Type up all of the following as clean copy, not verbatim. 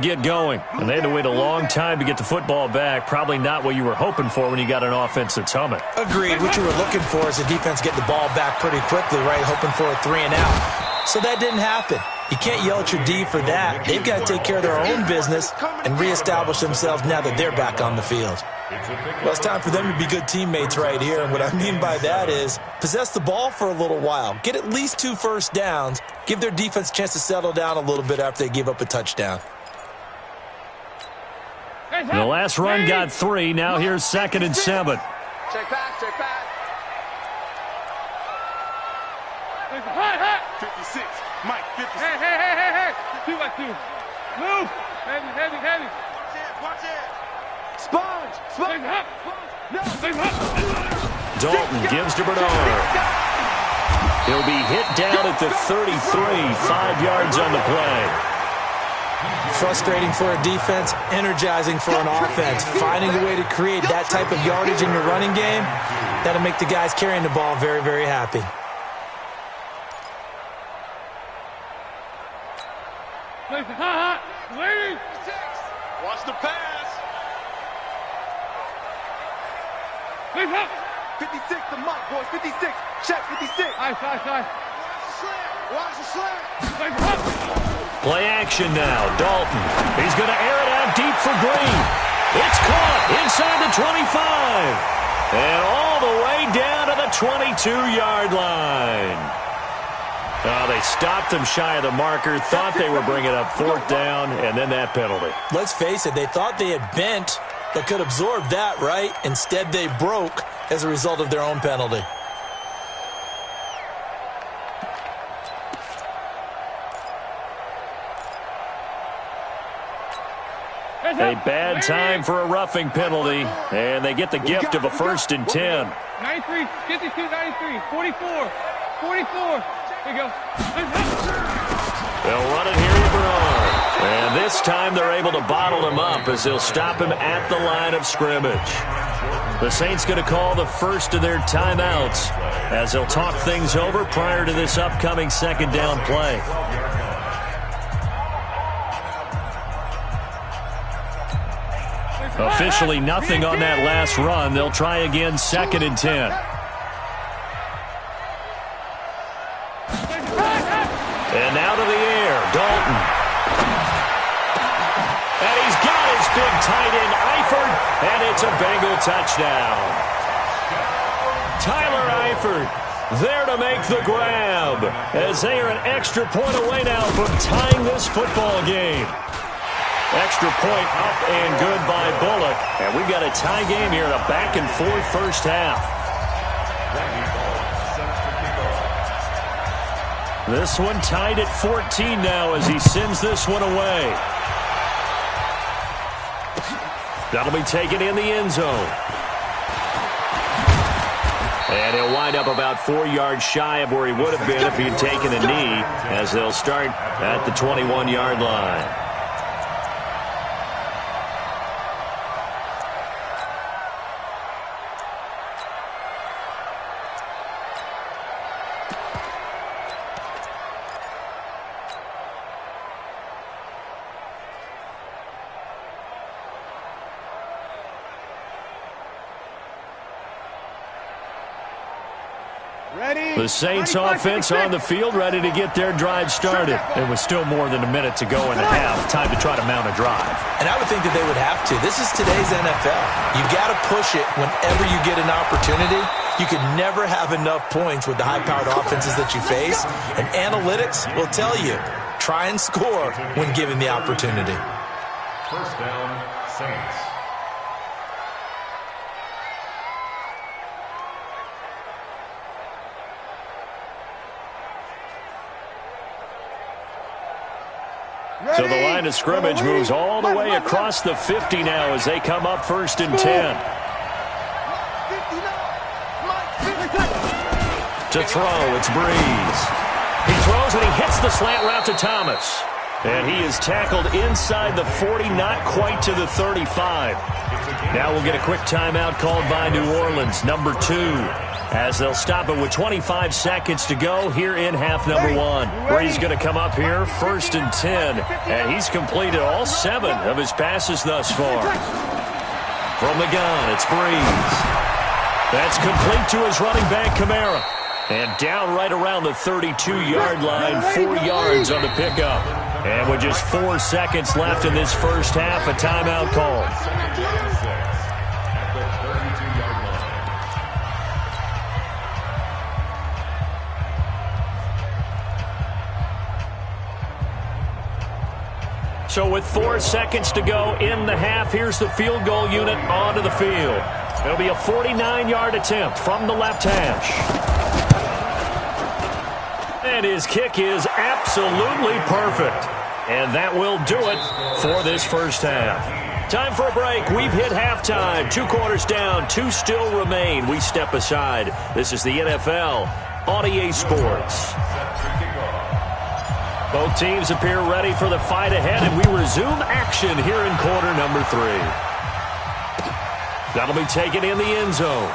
get going, and they had to wait a long time to get the football back. Probably not what you were hoping for when you got an offense that's humming. Agreed. What you were looking for is the defense getting the ball back pretty quickly, right? Hoping for a 3-and-out. So that didn't happen. You can't yell at your D for that. They've got to take care of their own business and reestablish themselves now that they're back on the field. Well, it's time for them to be good teammates right here. And what I mean by that is possess the ball for a little while. Get at least 2 first downs. Give their defense a chance to settle down a little bit after they give up a touchdown. The last run got 3. Now here's 2nd and 7. Check back, check back. 56. Mike, 56. Hey. 2 by 2. Move. Heavy. Watch it. Sponge. Dalton gives to Bernard. He'll be hit down at the 33. 5 yards on the play. Frustrating for a defense, energizing for an offense. Finding a way to create that type of yardage in your running game, that'll make the guys carrying the ball very, very happy. Watch the pass. 56 to Mike, boys. 56. Check 56. Side. Watch the slant. Play action now. Dalton. He's going to air it out deep for Green. It's caught inside the 25. And all the way down to the 22-yard line. Oh, they stopped him shy of the marker, thought they were bringing up 4th down, and then that penalty. Let's face it, they thought they had bent, but could absorb that, right? Instead, they broke as a result of their own penalty. A bad time for a roughing penalty, and they get the gift of a 1st and 10. 93, 52, 93, 44. Here you go. They'll run it here with Bernard. And this time they're able to bottle him up as they'll stop him at the line of scrimmage. The Saints going to call the first of their timeouts as they'll talk things over prior to this upcoming 2nd down play. Officially nothing on that last run. They'll try again 2nd and 10. And out of the air, Dalton. And he's got his big tight end, Eifert, and it's a Bengal touchdown. Tyler Eifert there to make the grab as they are an extra point away now from tying this football game. Extra point up and good by Bullock. And we've got a tie game here in a back-and-forth first half. This one tied at 14 now as he sends this one away. That'll be taken in the end zone. And he'll wind up about 4 yards shy of where he would have been if he had taken a knee as they'll start at the 21-yard line. The Saints offense on the field, ready to get their drive started. And with still more than a minute to go in the half, time to try to mount a drive. And I would think that they would have to. This is today's NFL. You've got to push it whenever you get an opportunity. You can never have enough points with the high-powered offenses that you face. And analytics will tell you, try and score when given the opportunity. First down, Saints. So the line of scrimmage moves all the way across the 50 now as they come up 1st and 10. To throw, it's Breeze. He throws and he hits the slant route to Thomas. And he is tackled inside the 40, not quite to the 35. Now we'll get a quick timeout called by New Orleans, number 2. as they'll stop it with 25 seconds to go here in half number one. Brady's going to come up here, 1st and 10, and he's completed all 7 of his passes thus far. From the gun, it's Breeze. That's complete to his running back, Kamara. And down right around the 32-yard line, 4 yards on the pickup. And with just 4 seconds left in this first half, a timeout call. So with 4 seconds to go in the half, here's the field goal unit onto the field. It'll be a 49-yard attempt from the left hash. And his kick is absolutely perfect. And that will do it for this first half. Time for a break. We've hit halftime. 2 quarters down, 2 still remain. We step aside. This is the NFL on EA Sports. Both teams appear ready for the fight ahead, and we resume action here in quarter number 3. That'll be taken in the end zone.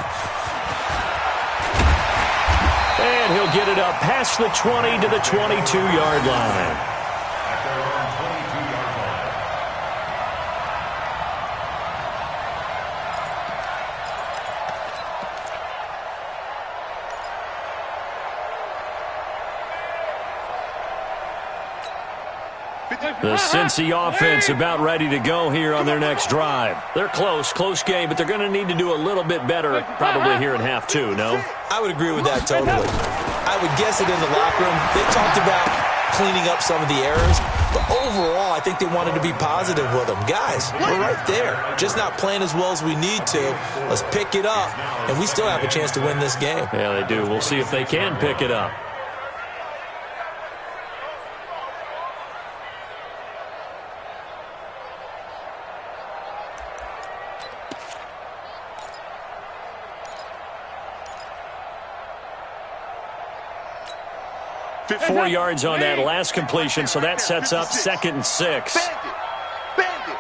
And he'll get it up past the 20 to the 22-yard line. The Cincy offense about ready to go here on their next drive. They're close game, but they're going to need to do a little bit better probably here in half 2, no? I would agree with that totally. I would guess it in the locker room. They talked about cleaning up some of the errors, but overall, I think they wanted to be positive with them. Guys, we're right there. Just not playing as well as we need to. Let's pick it up, and we still have a chance to win this game. Yeah, they do. We'll see if they can pick it up. Four yards on that last completion, so that sets up 2nd and 6. Bandit.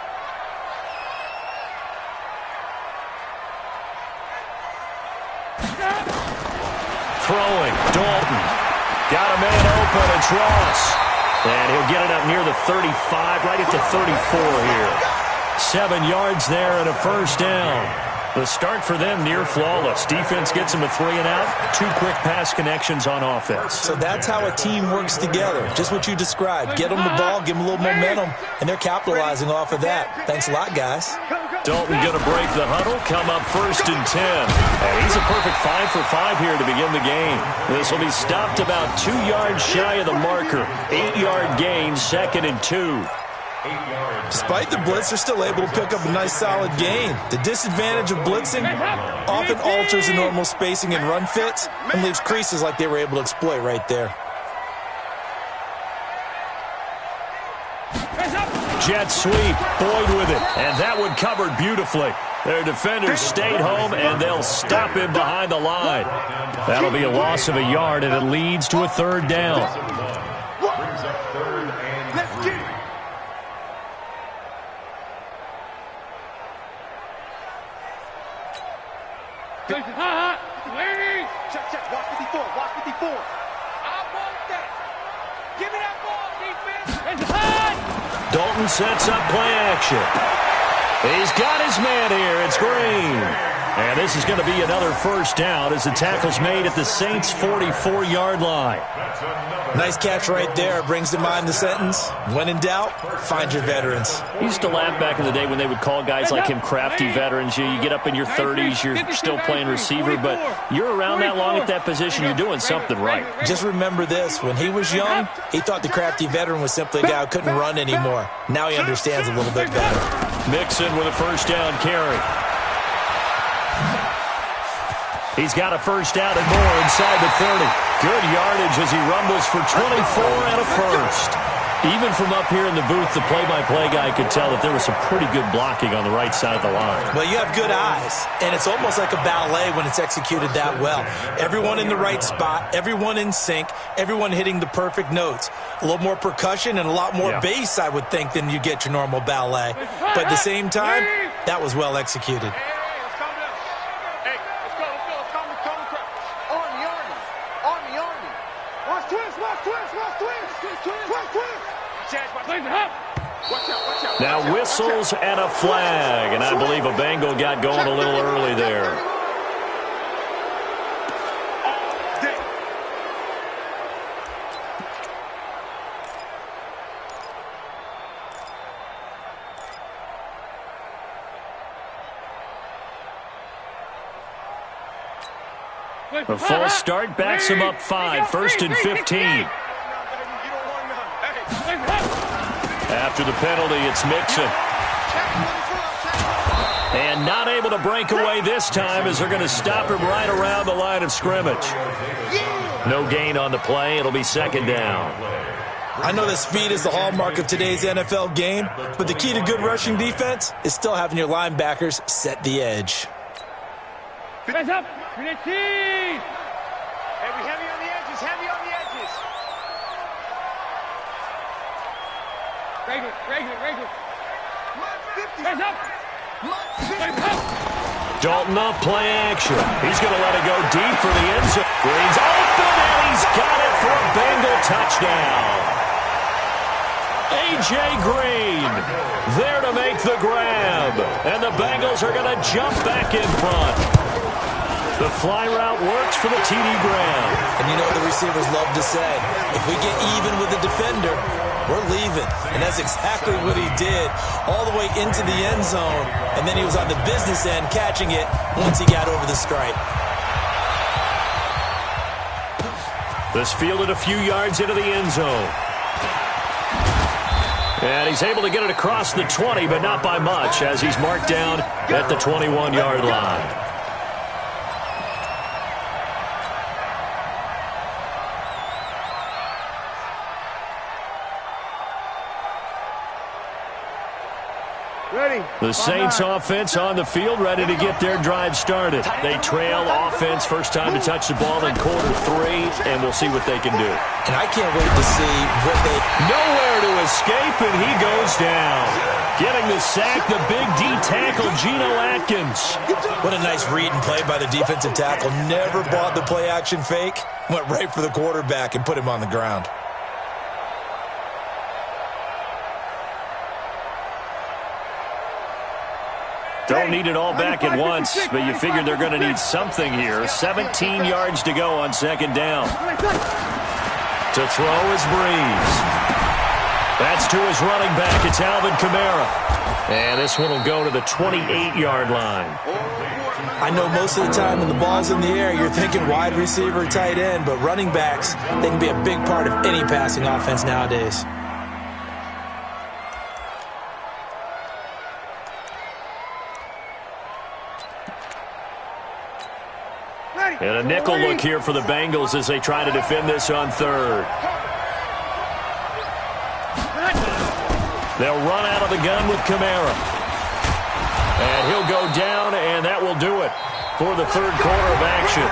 Throwing, Dalton. Got a man open, it's Ross. And he'll get it up near the 35, right at the 34 here. 7 yards there and a first down. The start for them near flawless. Defense gets them a 3 and out. 2 quick pass connections on offense. So that's how a team works together. Just what you described. Get them the ball, give them a little momentum, and they're capitalizing off of that. Thanks a lot, guys. Dalton going to break the huddle, come up 1st and 10. And he's a perfect 5 for 5 here to begin the game. This will be stopped about 2 yards shy of the marker. 8-yard gain, 2nd and 2. Despite the blitz, they're still able to pick up a nice solid gain. The disadvantage of blitzing often alters the normal spacing and run fits and leaves creases like they were able to exploit right there. Jet sweep, Boyd with it, and that one covered beautifully. Their defenders stayed home, and they'll stop him behind the line. That'll be a loss of a yard, and it leads to a 3rd down. Check. Watch 54. I want that. Give me that ball, defense. Dalton sets up play action. He's got his man here. It's Green. And this is going to be another first down as the tackle's made at the Saints' 44-yard line. Nice catch right there. Brings to mind the sentence, when in doubt, find your veterans. He used to laugh back in the day when they would call guys like him crafty veterans. You get up in your 30s, you're still playing receiver, but you're around that long at that position, you're doing something right. Just remember this. When he was young, he thought the crafty veteran was simply a guy who couldn't run anymore. Now he understands a little bit better. Mixon with a first down carry. He's got a first down and more inside the 30. Good yardage as he rumbles for 24 and a first. Even from up here in the booth, the play-by-play guy could tell that there was some pretty good blocking on the right side of the line. Well, you have good eyes, and it's almost like a ballet when it's executed that well. Everyone in the right spot, everyone in sync, everyone hitting the perfect notes. A little more percussion and a lot more bass, I would think, than you get your normal ballet. But at the same time, that was well executed. whistles and a flag. And I believe a Bengal got going a little early there. A false start backs him up 5, 1st and 15. After the penalty, it's Mixon. And not able to break away this time as they're going to stop him right around the line of scrimmage. No gain on the play. It'll be 2nd down. I know that speed is the hallmark of today's NFL game, but the key to good rushing defense is still having your linebackers set the edge. Guys up. Heavy on the edges. Heavy on the edges. Regular. Guys up. Dalton off play action. He's going to let it go deep for the end zone. Green's open, and he's got it for a Bengal touchdown. A.J. Green there to make the grab. And the Bengals are going to jump back in front. The fly route works for the TD grab. And you know what the receivers love to say? If we get even with the defender, we're leaving. And that's exactly what he did all the way into the end zone. And then he was on the business end catching it once he got over the stripe. This fielded a few yards into the end zone. And he's able to get it across the 20, but not by much as he's marked down at the 21-yard line. The Saints offense on the field, ready to get their drive started. They trail offense, first time to touch the ball in Q3, and we'll see what they can do. And I can't wait to see what they... Nowhere to escape, and he goes down. Getting the sack, the big D tackle, Geno Atkins. What a nice read and play by the defensive tackle. Never bought the play-action fake. Went right for the quarterback and put him on the ground. Don't need it all back at once, but you figure they're going to need something here. 17 yards to go on 2nd down. To throw is Breeze. That's to his running back. It's Alvin Kamara. And this one will go to the 28-yard line. I know most of the time when the ball's in the air, you're thinking wide receiver, tight end, but running backs, they can be a big part of any passing offense nowadays. And a nickel look here for the Bengals as they try to defend this on 3rd. They'll run out of the gun with Kamara. And he'll go down, and that will do it for the 3rd quarter of action.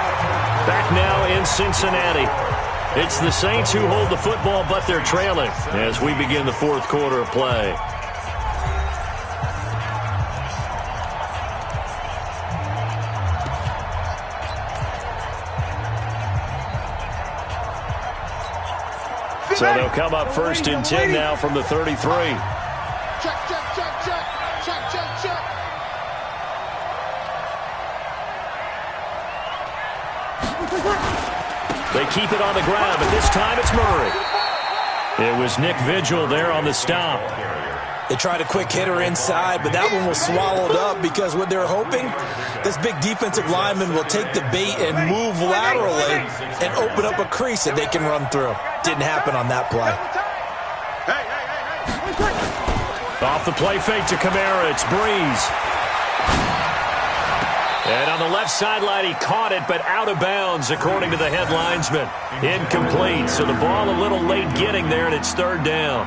Back now in Cincinnati. It's the Saints who hold the football, but they're trailing as we begin the 4th quarter of play. So they'll come up 1st and 10 now from the 33. Check. They keep it on the ground, but this time it's Murray. It was Nick Vigil there on the stop. They tried a quick hitter inside, but that one was swallowed up because what they're hoping, this big defensive lineman will take the bait and move laterally and open up a crease that they can run through. Didn't happen on that play. Off the play fake to Kamara, it's Breeze. And on the left sideline, he caught it, but out of bounds, according to the head linesman. Incomplete, so the ball a little late getting there, and it's 3rd down.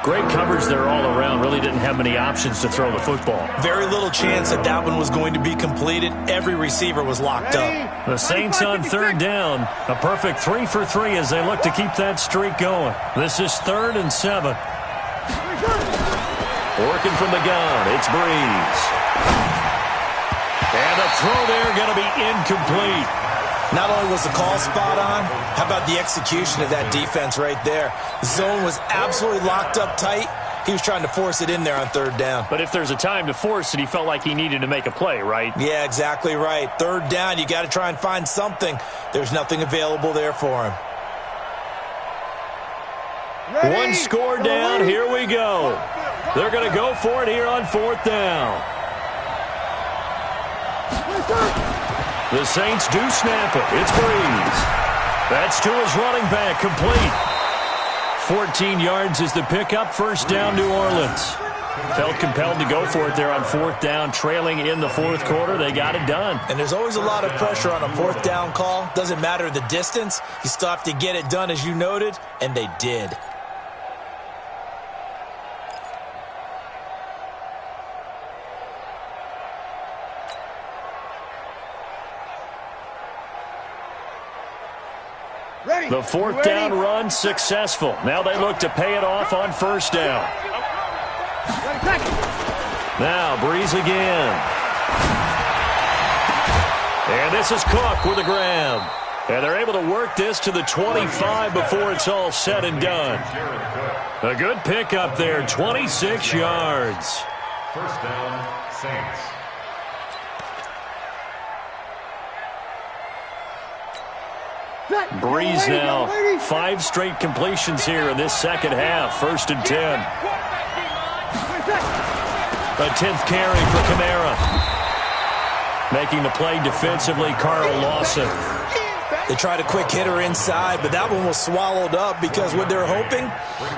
Great coverage there all around. Really didn't have many options to throw the football. Very little chance that that one was going to be completed. Every receiver was locked up. The Saints on 3rd down. A perfect 3 for 3 as they look to keep that streak going. This is 3rd and 7. Working from the gun, it's Breeze. And the throw there going to be incomplete. Not only was the call spot on, how about the execution of that defense right there? Zone was absolutely locked up tight, He was trying to force it in there on third down. But if there's a time to force it, he felt like he needed to make a play, right? Yeah, exactly right. Third down, you got to try and find something. There's nothing available there for him. Ready? One score down. Here we go. They're going to go for it here on fourth down. The Saints do snap it. It's Breeze. That's to his running back, complete. 14 yards is the pickup. First down, New Orleans. Felt compelled to go for it there on fourth down, trailing in the fourth quarter. They got it done. And there's always a lot of pressure on a fourth down call. Doesn't matter the distance. You still have to get it done, as you noted, and they did. The fourth down run successful. Now they look to pay it off on first down. Now Breeze again. And this is Cook with a grab. And they're able to work this to the 25 before it's all said and done. A good pickup there, 26 yards. First down, Saints. Breeze now, 5 straight completions here in this second half. First and 10. A 10th carry for Kamara. Making the play defensively, Carl Lawson. They tried a quick hitter inside, but that one was swallowed up because what they're hoping,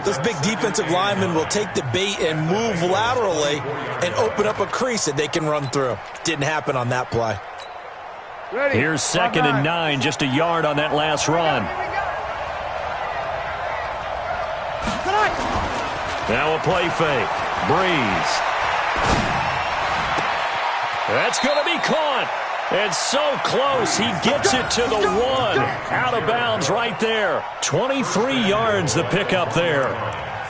those big defensive linemen will take the bait and move laterally and open up a crease that they can run through. Didn't happen on that play. Ready. Here's second and 9, just a yard on that last run. Now a play fake. Breeze. That's going to be caught. And so close, he gets it to the 1. Out of bounds right there. 23 yards the pickup there.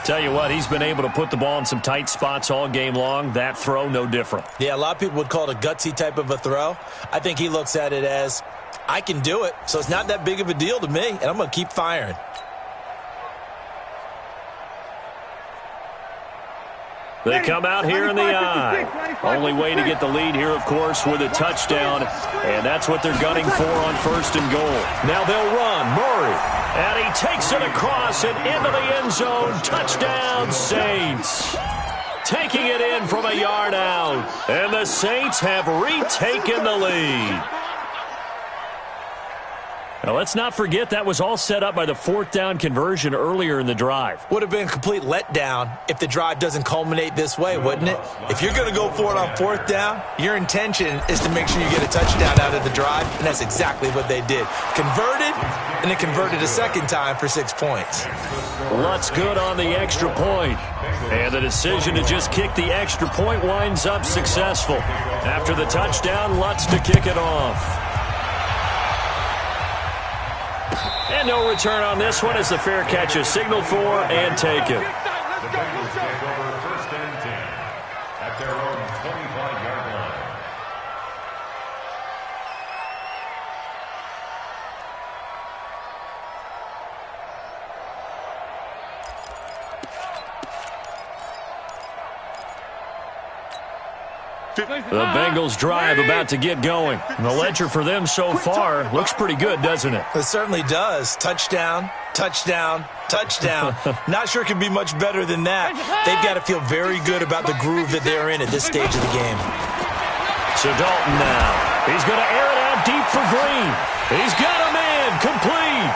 Tell you what, he's been able to put the ball in some tight spots all game long. That throw, no different. Yeah, a lot of people would call it a gutsy type of a throw. I think he looks at it as, I can do it, so it's not that big of a deal to me, and I'm going to keep firing. They come out here in the eye. Only way to get the lead here, of course, with a touchdown. And that's what they're gunning for on first and goal. Now they'll run. Murray. And he takes it across and into the end zone. Touchdown, Saints. Taking it in from a yard out. And the Saints have retaken the lead. Now, let's not forget that was all set up by the fourth down conversion earlier in the drive. Would have been a complete letdown if the drive doesn't culminate this way, wouldn't it? If you're going to go for it on fourth down, your intention is to make sure you get a touchdown out of the drive, and that's exactly what they did. Converted, and then converted a second time for 6 points. Lutz good on the extra point. And the decision to just kick the extra point winds up successful. After the touchdown, Lutz to kick it off. And no return on this one as the fair catch is signaled for and taken. The Bengals take over first and 10 at their own 25-yard line. The Bengals drive about to get going. And the ledger for them so far looks pretty good, doesn't it? It certainly does. Touchdown, touchdown, touchdown. Not sure it could be much better than that. They've got to feel very good about the groove that they're in at this stage of the game. So Dalton now. He's going to air it out deep for Green. He's got a man complete.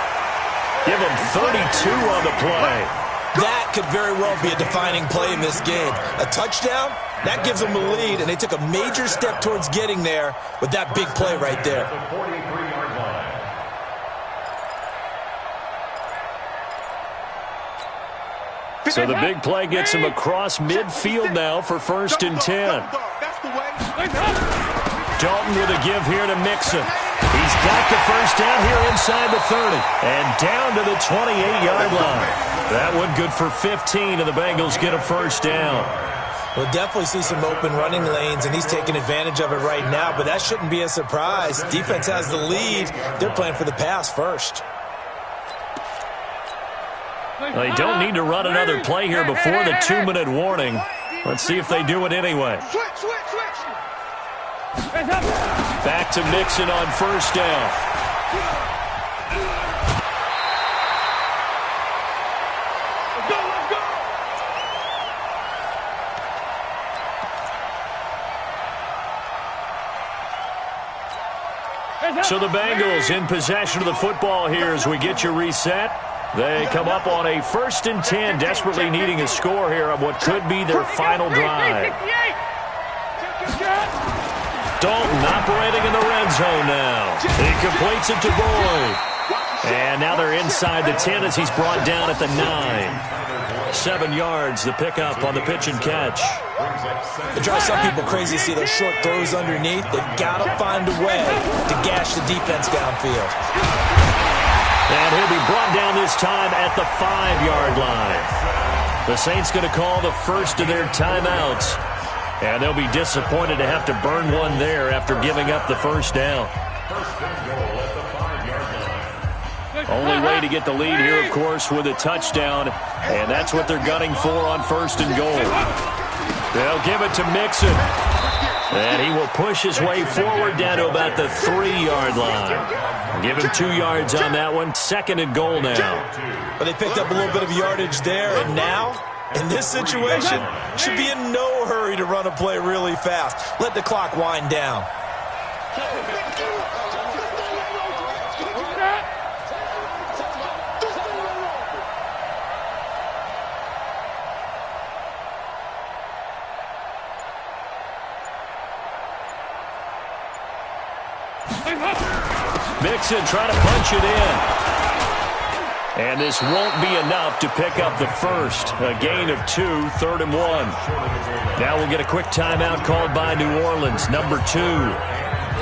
Give him 32 on the play. That could very well be a defining play in this game. A touchdown, that gives them the lead, and they took a major step towards getting there with that big play right there. The 43-yard line. So the big play gets him across midfield now for first and 10. Dalton with a give here to Mixon. He's got the first down here inside the 30 and down to the 28-yard line. That one good for 15, and the Bengals get a first down. We'll definitely see some open running lanes, and he's taking advantage of it right now, but that shouldn't be a surprise. Defense has the lead. They're playing for the pass first. They don't need to run another play here before the 2-minute warning. Let's see if they do it anyway. Back to Mixon on first down. So the Bengals in possession of the football here as we get you reset. They come up on a 1st and 10, desperately needing a score here on what could be their final drive. Dalton operating in the red zone now. He completes it to Boyd. And now they're inside the 10 as he's brought down at the 9. 7 yards, the pickup on the pitch and catch. It drives some people crazy to see those short throws underneath. They've got to find a way to gash the defense downfield. And he'll be brought down this time at the 5-yard line. The Saints going to call the first of their timeouts. And they'll be disappointed to have to burn one there after giving up the first down. Only way to get the lead here, of course, with a touchdown. And that's what they're gunning for on 1st and goal. They'll give it to Mixon. And he will push his way forward down to about the 3-yard line. Give him 2 yards on that one. 2nd and goal now. But they picked up a little bit of yardage there, and now, in this situation, should be in no hurry to run a play really fast. Let the clock wind down. Mixon trying to punch it in. And this won't be enough to pick up the first. A gain of 2, 3rd and 1. Now we'll get a quick timeout called by New Orleans, number 2.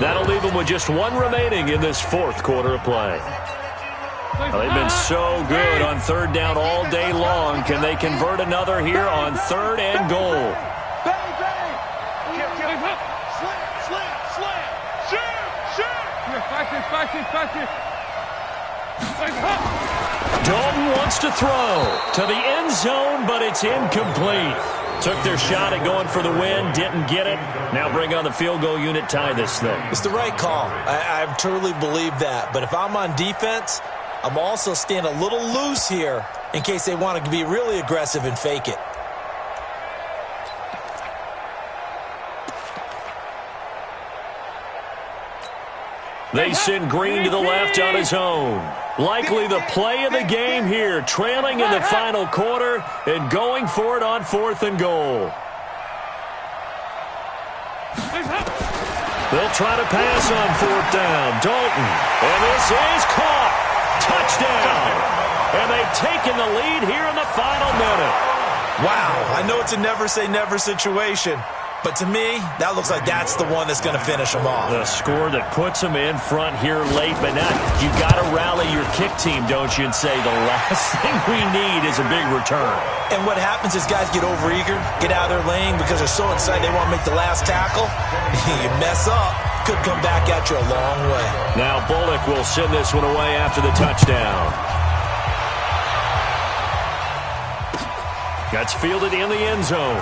That'll leave them with just 1 remaining in this 4th quarter of play. Well, they've been so good on 3rd down all day long. Can they convert another here on 3rd and goal? Dalton wants to throw to the end zone, but it's incomplete. Took their shot at going for the win, didn't get it. Now bring on the field goal unit, tie this thing. It's the right call. I truly believe that. But if I'm on defense, I'm also staying a little loose here in case they want to be really aggressive and fake it. They send Green to the left on his own. Likely the play of the game here, trailing in the final quarter and going for it on 4th and goal. They'll try to pass on 4th down. Dalton. And this is caught. Touchdown. And they've taken the lead here in the final minute. Wow, I know it's a never-say-never situation. But to me, that looks like that's the one that's going to finish them off. The score that puts them in front here late, but now you got to rally your kick team, don't you, and say the last thing we need is a big return. And what happens is guys get overeager, get out of their lane because they're so excited they want to make the last tackle. You mess up, could come back at you a long way. Now Bullock will send this one away after the touchdown. That's fielded in the end zone.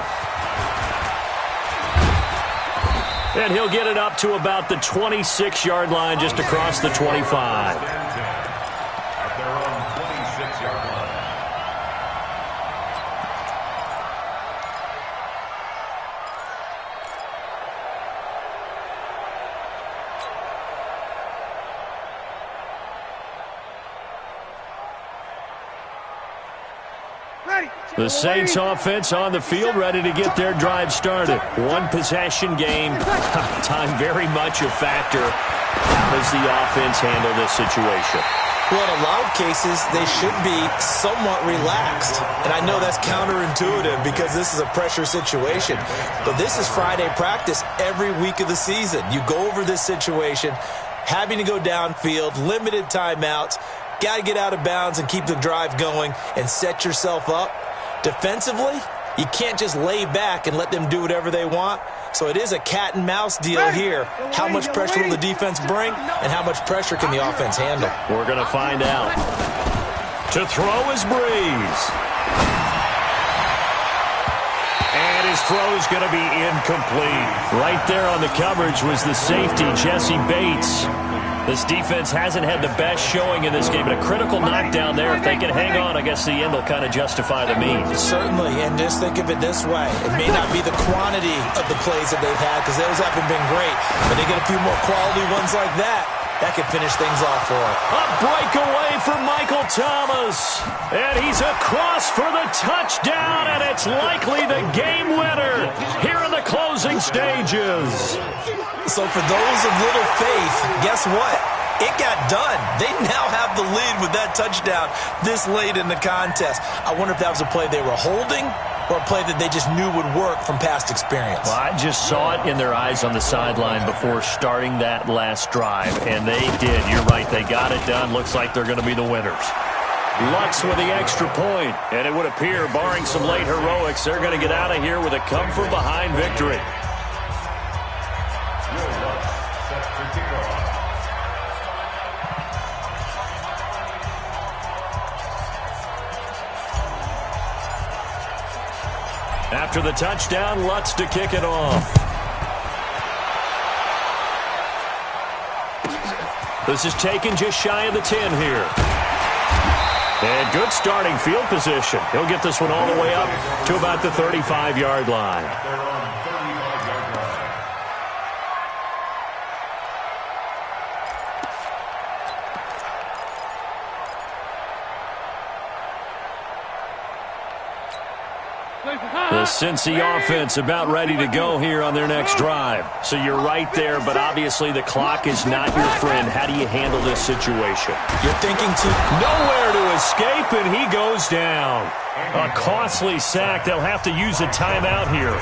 And he'll get it up to about the 26-yard line, just across the 25. At their own 26-yard line. The Saints offense on the field, ready to get their drive started. 1 possession game. Time very much a factor. How does the offense handle this situation? Well, in a lot of cases, they should be somewhat relaxed. And I know that's counterintuitive because this is a pressure situation. But this is Friday practice every week of the season. You go over this situation, having to go downfield, limited timeouts, got to get out of bounds and keep the drive going and set yourself up. Defensively, you can't just lay back and let them do whatever they want. So it is a cat and mouse deal here. How much pressure will the defense bring and how much pressure can the offense handle? We're going to find out. To throw is Breeze. And his throw is going to be incomplete. Right there on the coverage was the safety, Jesse Bates. This defense hasn't had the best showing in this game, but a critical knockdown there. If they can hang on, I guess the end will kind of justify the means. Certainly, and just think of it this way. It may not be the quantity of the plays that they've had, because those haven't been great, but they get a few more quality ones like that. That could finish things off for him. A breakaway for Michael Thomas. And he's across for the touchdown, and it's likely the game winner here in the closing stages. So for those of little faith, guess what? It got done. They now have the lead with that touchdown this late in the contest. I wonder if that was a play they were holding or a play that they just knew would work from past experience. Well, I just saw it in their eyes on the sideline before starting that last drive, and they did. You're right. They got it done. Looks like they're going to be the winners. Lutz with the extra point, and it would appear, barring some late heroics, they're going to get out of here with a come-from-behind victory. After the touchdown, Lutz to kick it off. This is taken just shy of the 10 here. And good starting field position. He'll get this one all the way up to about the 35-yard line. The Cincy offense about ready to go here on their next drive. So you're right there, but obviously the clock is not your friend. How do you handle this situation? You're thinking nowhere to escape, and he goes down. A costly sack. They'll have to use a timeout here.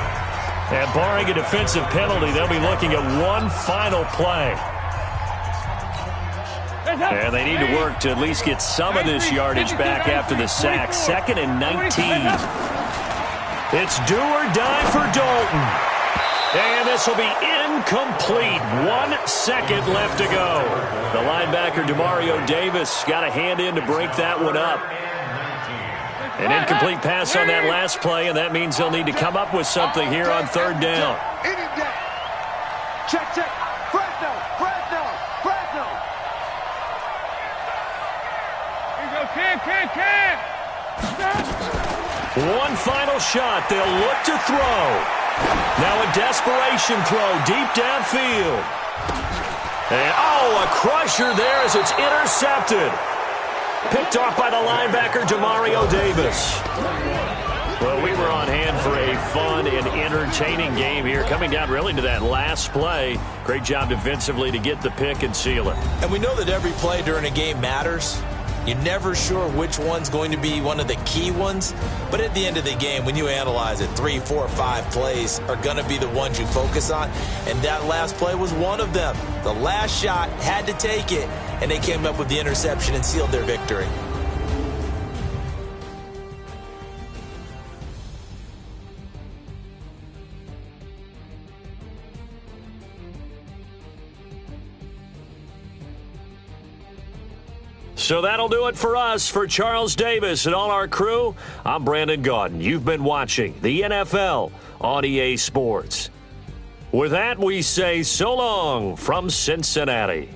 And barring a defensive penalty, they'll be looking at one final play. And they need to work to at least get some of this yardage back after the sack. 2nd and 19. It's do or die for Dalton. And this will be incomplete. 1 second left to go. The linebacker, Demario Davis, got a hand in to break that one up. An incomplete pass on that last play, and that means they'll need to come up with something here on 3rd down. Check, check. Fresno, Fresno, Fresno. Here you go, can. One final shot. They'll look to throw. Now a desperation throw deep downfield. And, a crusher there as it's intercepted. Picked off by the linebacker, Demario Davis. Well, we were on hand for a fun and entertaining game here. Coming down really to that last play. Great job defensively to get the pick and seal it. And we know that every play during a game matters. You're never sure which one's going to be one of the key ones. But at the end of the game, when you analyze it, 3, 4, 5 plays are going to be the ones you focus on. And that last play was one of them. The last shot had to take it, and they came up with the interception and sealed their victory. So that'll do it for us. For Charles Davis and all our crew, I'm Brandon Gaudin. You've been watching the NFL on EA Sports. With that, we say so long from Cincinnati.